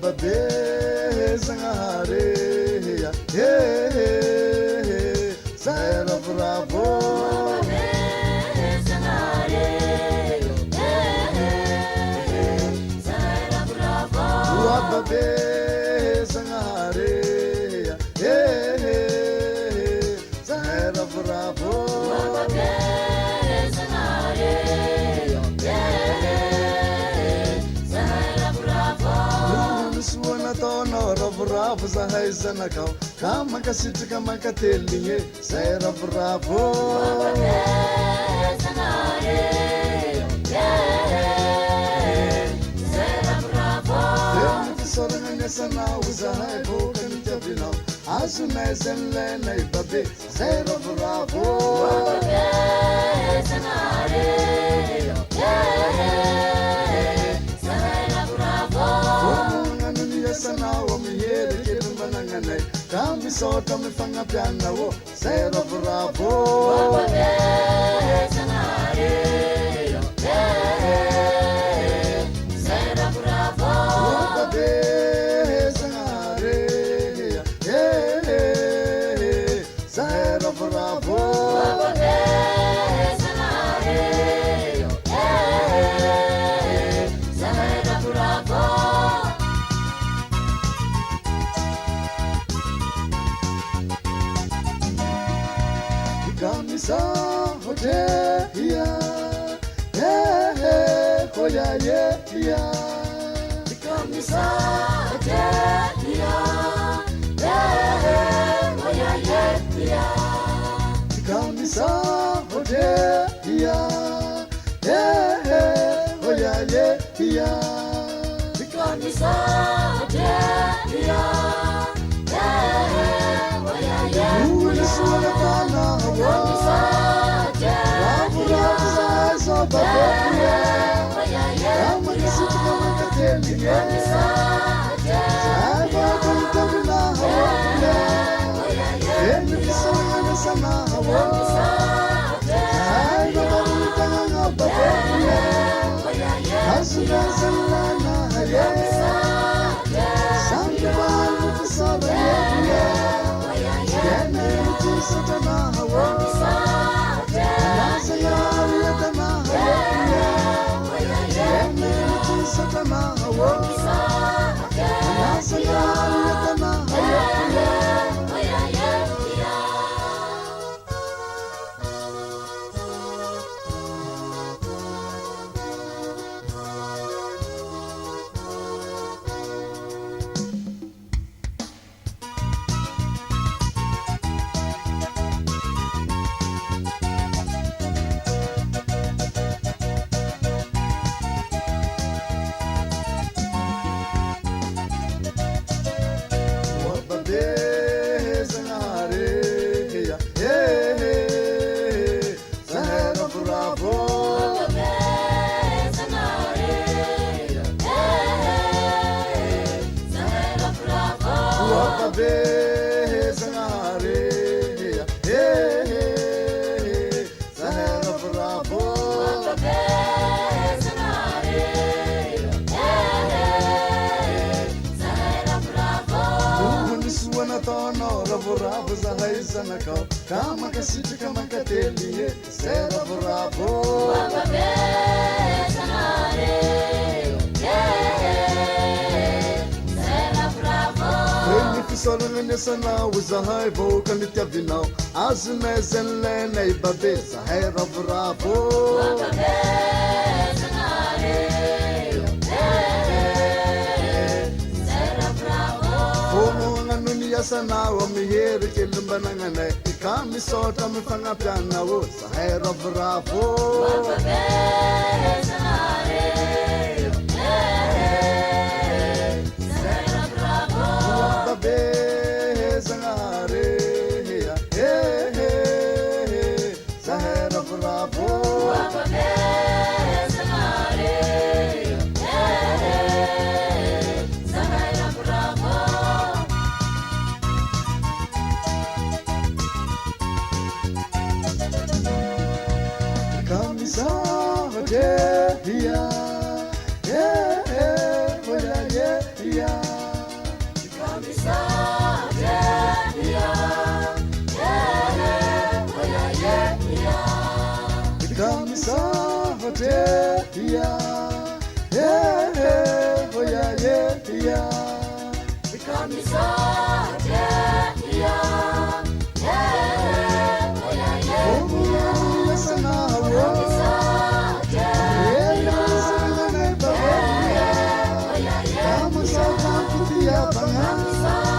Wababe Zangare, Zaira Bravo, Wababe Zangare, Zaira Bravo, Bravo, Zahizanako, Kamakasitika Makatelli, Sarah Bravo, Sorana was a high book and Tabino, as soon as Lena, baby, Sarah Bravo, Kami sota mifanga piana wo Sarah Bravo Sarah Bravo Sarah Bravo Kamisa hotel koya Kamisa hotel koya Kamisa hotel koya Kamisa Kama kasiti kama kateli Sarah Bravo Sarah Bravo When you saw the Nessana was a high vote and it have now as soon as Lena baby Sarah Bravo Sana wa miheri kilimbanangane ikami sota mifanga piana wo Sarah Bravo Sarah Bravo babe Zangare Sarah Bravo Kamisa hotel Sama sa putih abang